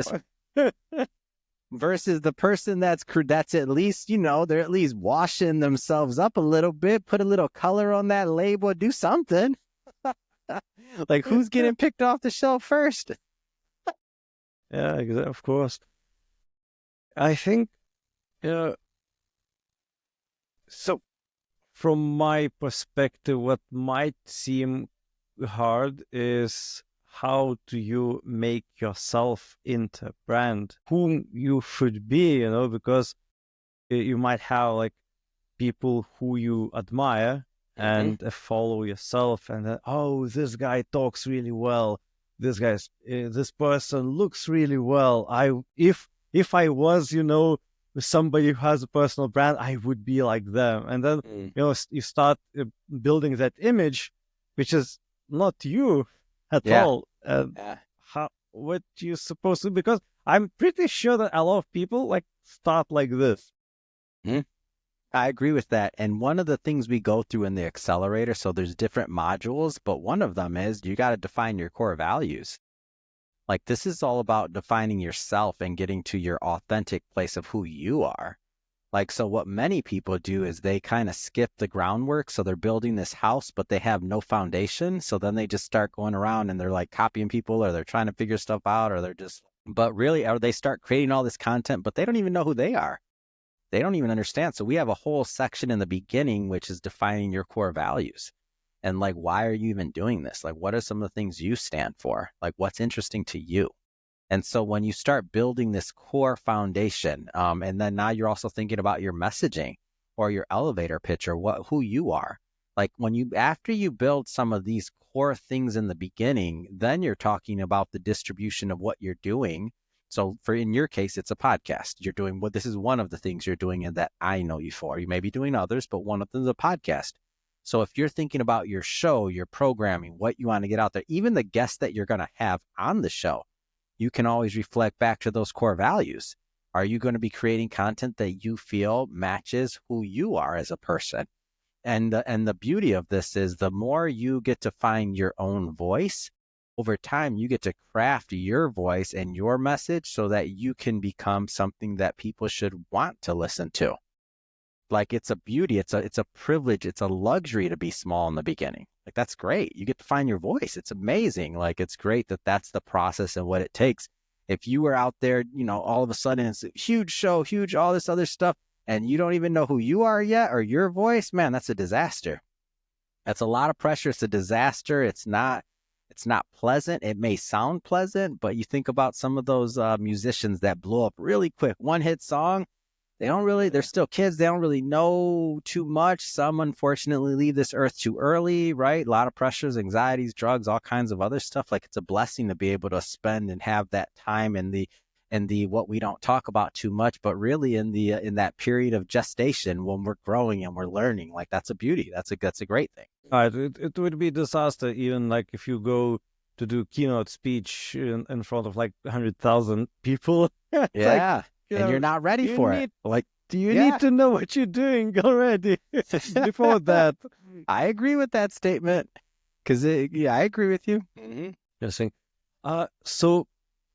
this versus the person that's at least, they're at least washing themselves up a little bit, put a little color on that label, do something. Like who's getting picked off the shelf first? Yeah, of course. I think uh, so. From my perspective, what might seem hard is how do you make yourself into a brand, whom you should be, because you might have like people who you admire Mm-hmm. and follow yourself, and then, oh, this guy talks really well. This person looks really well. If I was, somebody who has a personal brand, I would be like them. And then, Mm. you start building that image, which is not you at Yeah. all. And Yeah. what you supposed to, because I'm pretty sure that a lot of people like start like this. Mhm. I agree with that. And one of the things we go through in the accelerator, so there's different modules, but one of them is you got to define your core values. Like this is all about defining yourself and getting to your authentic place of who you are. Like, so what many people do is they kind of skip the groundwork. So they're building this house, but they have no foundation. So then they just start going around and they're like copying people or they're trying to figure stuff out or they're just, but really, or they start creating all this content, but they don't even know who they are. They don't even understand. So we have a whole section in the beginning, which is defining your core values. And like, why are you even doing this? Like, what are some of the things you stand for? Like, what's interesting to you? And so when you start building this core foundation, and then now you're also thinking about your messaging or your elevator pitch or who you are. Like after you build some of these core things in the beginning, then you're talking about the distribution of what you're doing. So in your case, it's a podcast. You're doing this is one of the things you're doing and that I know you for. You may be doing others, but one of them is a podcast. So if you're thinking about your show, your programming, what you want to get out there, even the guests that you're going to have on the show, you can always reflect back to those core values. Are you going to be creating content that you feel matches who you are as a person? And the beauty of this is the more you get to find your own voice, over time you get to craft your voice and your message so that you can become something that people should want to listen to. Like it's a beauty, it's a privilege, it's a luxury to be small in the beginning. Like that's great. You get to find your voice. It's amazing. Like it's great that that's the process and what it takes. If you were out there, all of a sudden it's a huge show, huge all this other stuff, and you don't even know who you are yet or your voice, man, that's a disaster. That's a lot of pressure. It's a disaster. It's not pleasant. It may sound pleasant, but you think about some of those musicians that blow up really quick, one hit song, they're still kids. They don't really know too much. Some unfortunately leave this earth too early, right? A lot of pressures, anxieties, drugs, all kinds of other stuff. Like it's a blessing to be able to spend and have that time in the what we don't talk about too much, but really in that period of gestation when we're growing and we're learning. Like that's a beauty. That's a great thing. It would be disaster even like if you go to do keynote speech in front of like 100,000 people. It's like, Yeah. And you're not ready you for it. need Like, you need yeah. to know what you're doing already before that. I agree with that statement because I agree with you. Mm-hmm. Interesting. So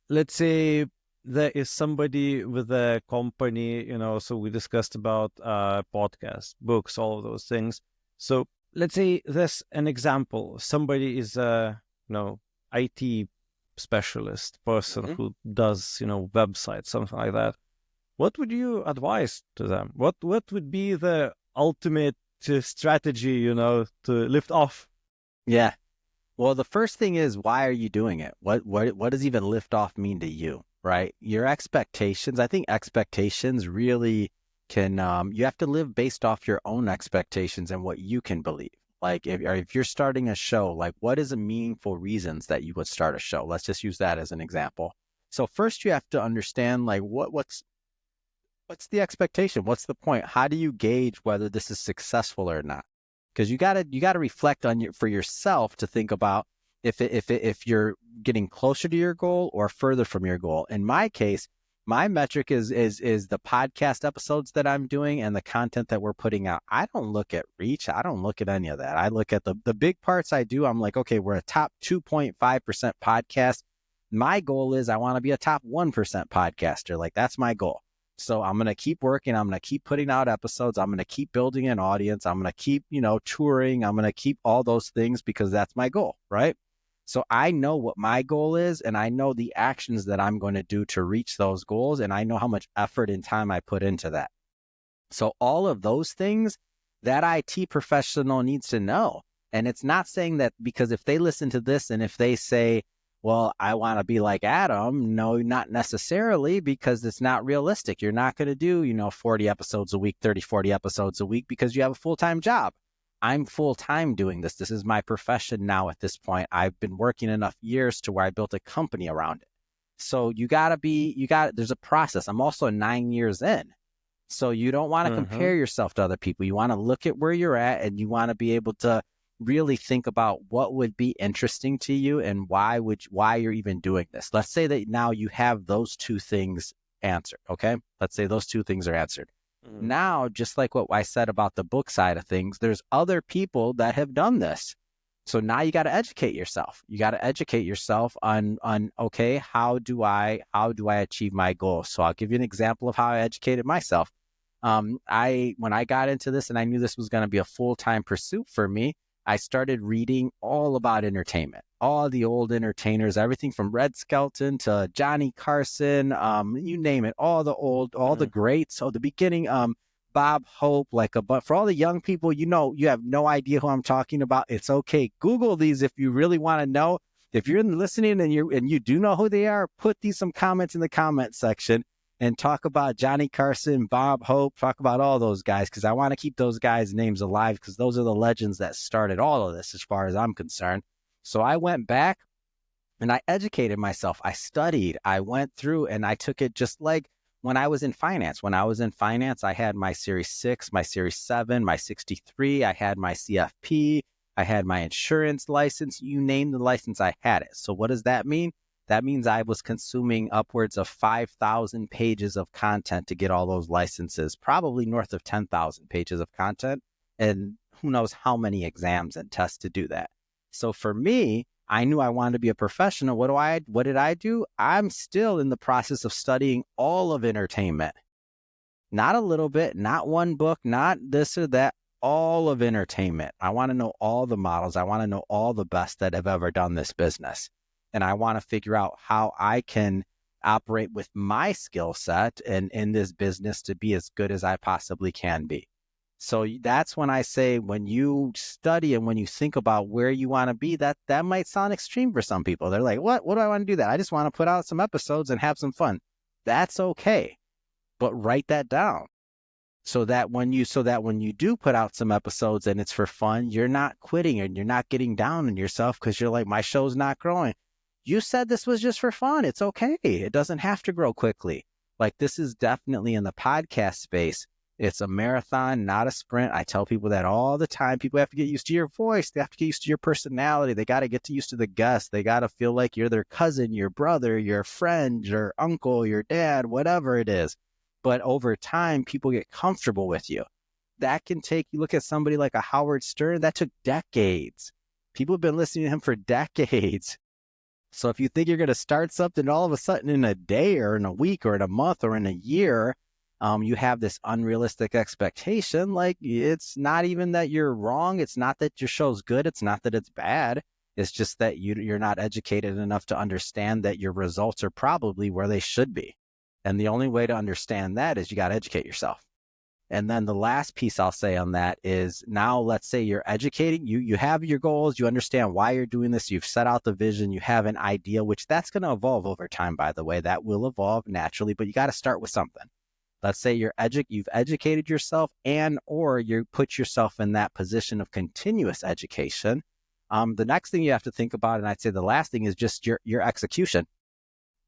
let's say there is somebody with a company, so we discussed about podcasts, books, all of those things. So let's say there's an example. Somebody is a, IT specialist person Mm-hmm. who does, websites, something like that. What would you advise to them? What would be the ultimate strategy, to lift off? Yeah. Well, the first thing is, why are you doing it? What does even lift off mean to you, right? Your expectations. I think expectations really can. You have to live based off your own expectations and what you can believe. Like if you're starting a show, like what is a meaningful reasons that you would start a show? Let's just use that as an example. So first, you have to understand like what's the expectation? What's the point? How do you gauge whether this is successful or not? Because you gotta reflect on for yourself to think about if you're getting closer to your goal or further from your goal. In my case, my metric is the podcast episodes that I'm doing and the content that we're putting out. I don't look at reach. I don't look at any of that. I look at the big parts I do. I'm like, okay, we're a top 2.5% podcast. My goal is I want to be a top 1% podcaster. Like that's my goal. So I'm going to keep working. I'm going to keep putting out episodes. I'm going to keep building an audience. I'm going to keep, touring. I'm going to keep all those things because that's my goal, right? So I know what my goal is and I know the actions that I'm going to do to reach those goals. And I know how much effort and time I put into that. So all of those things that IT professional needs to know. And it's not saying that because if they listen to this and if they say, well, I want to be like Adam. No, not necessarily, because it's not realistic. You're not going to do, 40 episodes a week, 30, 40 episodes a week because you have a full-time job. I'm full-time doing this. This is my profession now at this point. I've been working enough years to where I built a company around it. So there's a process. I'm also 9 years in. So you don't want to compare yourself to other people. You want to look at where you're at and you want to be able to really think about what would be interesting to you and why you're even doing this. Let's say that now you have those two things answered. Okay. Let's say those two things are answered. Now, just like what I said about the book side of things, there's other people that have done this. So now you got to educate yourself. You got to educate yourself on, okay, how do I achieve my goal? So I'll give you an example of how I educated myself. When I got into this and I knew this was going to be a full-time pursuit for me, I started reading all about entertainment, all the old entertainers, everything from Red Skelton to Johnny Carson, you name it, all the greats. So the beginning, Bob Hope, but for all the young people, you have no idea who I'm talking about. It's okay. Google these if you really want to know. If you're listening and you do know who they are, put some comments in the comment section. And talk about Johnny Carson, Bob Hope, talk about all those guys, because I want to keep those guys' names alive, because those are the legends that started all of this as far as I'm concerned. So I went back and I educated myself. I studied. I went through and I took it just like when I was in finance. When I was in finance, I had my Series 6, my Series 7, my 63. I had my CFP. I had my insurance license. You name the license, I had it. So what does that mean? That means I was consuming upwards of 5,000 pages of content to get all those licenses, probably north of 10,000 pages of content, and who knows how many exams and tests to do that. So for me, I knew I wanted to be a professional. What did I do? I'm still in the process of studying all of entertainment. Not a little bit, not one book, not this or that, all of entertainment. I want to know all the models. I want to know all the best that have ever done this business. And I want to figure out how I can operate with my skill set and in this business to be as good as I possibly can be. So that's when I say, when you study and when you think about where you want to be, that might sound extreme for some people. They're like, what do I want to do that? I just want to put out some episodes and have some fun. That's okay. But write that down. So that when you do put out some episodes and it's for fun, you're not quitting and you're not getting down on yourself because you're like, my show's not growing. You said this was just for fun. It's okay. It doesn't have to grow quickly. Like, this is definitely in the podcast space. It's a marathon, not a sprint. I tell people that all the time. People have to get used to your voice. They have to get used to your personality. They got to get used to the guests. They got to feel like you're their cousin, your brother, your friend, your uncle, your dad, whatever it is. But over time, people get comfortable with you. That can take, you look at somebody like a Howard Stern, that took decades. People have been listening to him for decades. So if you think you're going to start something all of a sudden in a day or in a week or in a month or in a year, you have this unrealistic expectation. Like, it's not even that you're wrong. It's not that your show's good. It's not that it's bad. It's just that you're not educated enough to understand that your results are probably where they should be. And the only way to understand that is you got to educate yourself. And then the last piece I'll say on that is, now let's say you're educating, you have your goals, you understand why you're doing this, you've set out the vision, you have an idea, which that's going to evolve over time, by the way. That will evolve naturally, but you got to start with something. Let's say you've educated yourself, and or you put yourself in that position of continuous education. The next thing you have to think about, and I'd say the last thing, is just your execution.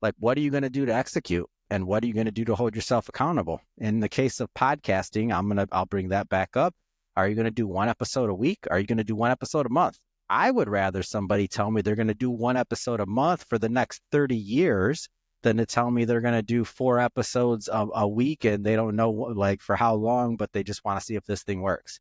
Like, what are you going to do to execute? And what are you going to do to hold yourself accountable? In the case of podcasting, I'll bring that back up. Are you going to do one episode a week? Are you going to do one episode a month? I would rather somebody tell me they're going to do one episode a month for the next 30 years than to tell me they're going to do 4 episodes a week and they don't know like for how long, but they just want to see if this thing works.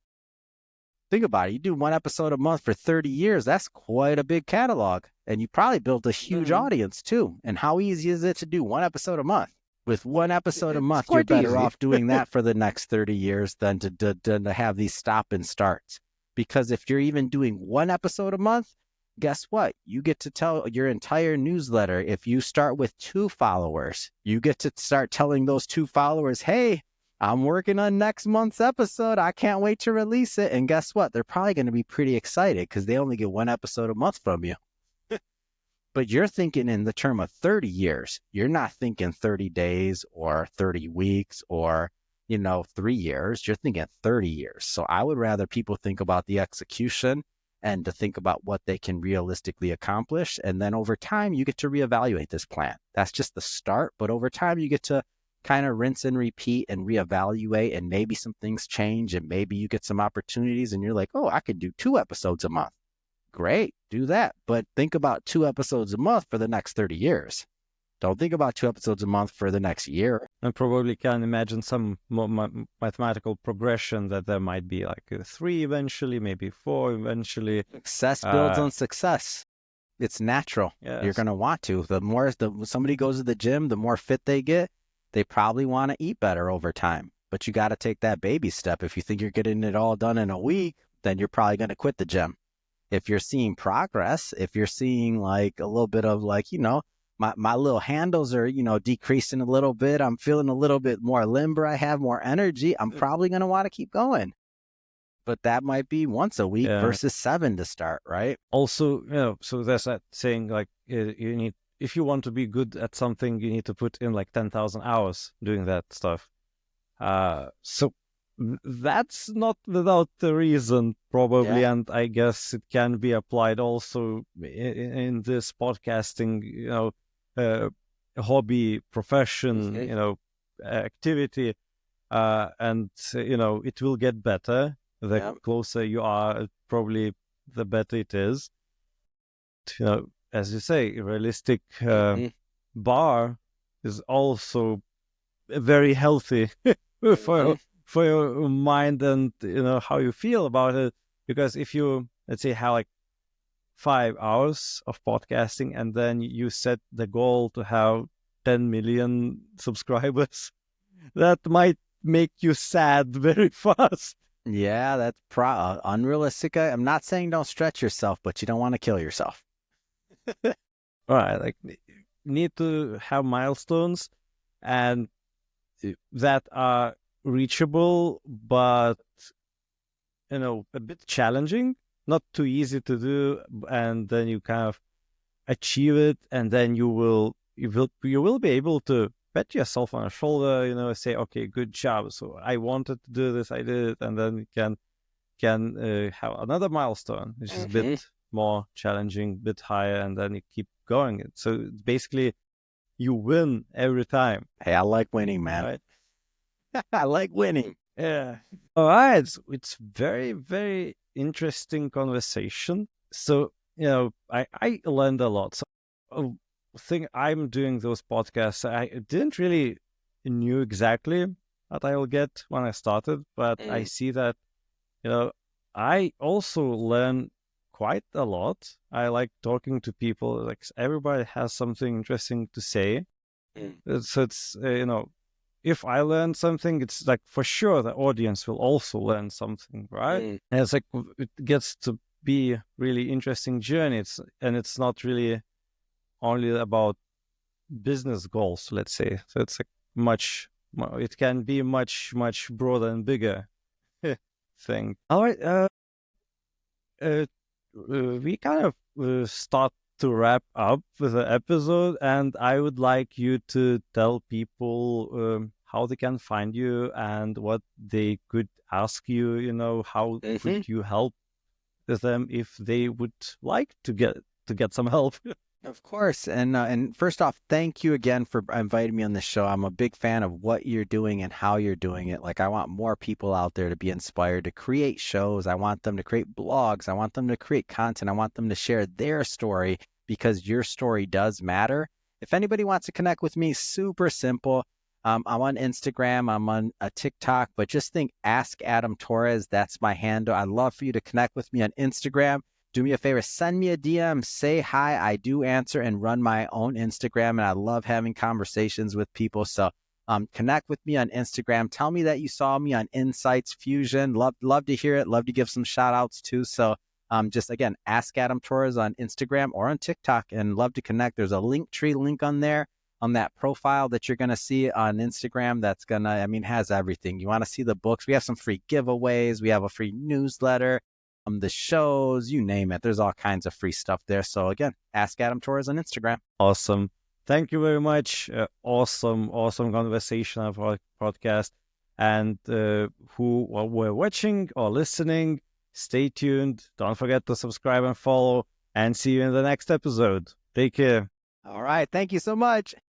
Think about it. You do one episode a month for 30 years. That's quite a big catalog. And you probably built a huge audience too. And how easy is it to do one episode a month? With one episode a month, you're better off doing that for the next 30 years than to have these stop and starts. Because if you're even doing one episode a month, guess what? You get to tell your entire newsletter. If you start with 2 followers, you get to start telling those 2 followers, hey, I'm working on next month's episode. I can't wait to release it. And guess what? They're probably going to be pretty excited because they only get 1 episode a month from you. But you're thinking in the term of 30 years. You're not thinking 30 days or 30 weeks or, 3 years. You're thinking 30 years. So I would rather people think about the execution and to think about what they can realistically accomplish. And then over time, you get to reevaluate this plan. That's just the start. But over time, you get to kind of rinse and repeat and reevaluate, and maybe some things change and maybe you get some opportunities and you're like, oh, I could do 2 episodes a month. Great, do that. But think about 2 episodes a month for the next 30 years. Don't think about 2 episodes a month for the next year. And probably can imagine some mathematical progression that there might be like 3 eventually, maybe 4 eventually. Success builds on success. It's natural. Yes. You're going to want to. The more somebody goes to the gym, the more fit they get, they probably want to eat better over time. But you got to take that baby step. If you think you're getting it all done in a week, then you're probably going to quit the gym. If you're seeing progress, if you're seeing like a little bit of like, my little handles are, decreasing a little bit. I'm feeling a little bit more limber. I have more energy. I'm probably going to want to keep going. But that might be once a week versus 7 to start, right? Also, so there's that saying like if you want to be good at something, you need to put in like 10,000 hours doing that stuff. So that's not without the reason, probably, and I guess it can be applied also in this podcasting, hobby, profession, activity, and it will get better. The closer you are, probably the better it is. As you say, a realistic bar is also very healthy for your mind and how you feel about it. Because if you, let's say, have like 5 hours of podcasting and then you set the goal to have 10 million subscribers, that might make you sad very fast. Yeah, that's unrealistic. I'm not saying don't stretch yourself, but you don't want to kill yourself. All right, like need to have milestones and that are reachable, but a bit challenging, not too easy to do, and then you kind of achieve it, and then you will be able to pat yourself on the shoulder, say, okay, good job. So I wanted to do this, I did it, and then you can have another milestone, which is a bit more challenging, a bit higher, and then you keep going. So basically, you win every time. Hey, I like winning, man. Right? I like winning. Yeah. All right. It's very, very interesting conversation. So, I learned a lot. So, the thing I'm doing those podcasts, I didn't really knew exactly what I will get when I started, but I see that, I also learn quite a lot. I like talking to people. Like everybody has something interesting to say. So it's, if I learn something, it's like for sure the audience will also learn something, right? And it's like it gets to be a really interesting journey. It's not really only about business goals, let's say. So it's like it can be much broader and bigger thing. All right, uh, we kind of start to wrap up with the episode, and I would like you to tell people how they can find you and what they could ask you. How could you help them if they would like to get some help? Of course. And first off, thank you again for inviting me on the show. I'm a big fan of what you're doing and how you're doing it. Like, I want more people out there to be inspired to create shows. I want them to create blogs. I want them to create content. I want them to share their story because your story does matter. If anybody wants to connect with me, super simple. I'm on Instagram. I'm on a TikTok, but just think Ask Adam Torres. That's my handle. I'd love for you to connect with me on Instagram. Do me a favor, send me a DM, say hi. I do answer and run my own Instagram, and I love having conversations with people. So connect with me on Instagram. Tell me that you saw me on Insights Fusion. Love to hear it. Love to give some shout outs too. So just again, Ask Adam Torres on Instagram or on TikTok, and love to connect. There's a Linktree link on there on that profile that you're going to see on Instagram. That's has everything. You want to see the books? We have some free giveaways. We have a free newsletter. The shows, you name it. There's all kinds of free stuff there. So again, Ask Adam Torres on Instagram. Awesome. Thank you very much. Awesome conversation of our podcast. And who were watching or listening, stay tuned. Don't forget to subscribe and follow, and see you in the next episode. Take care. All right. Thank you so much.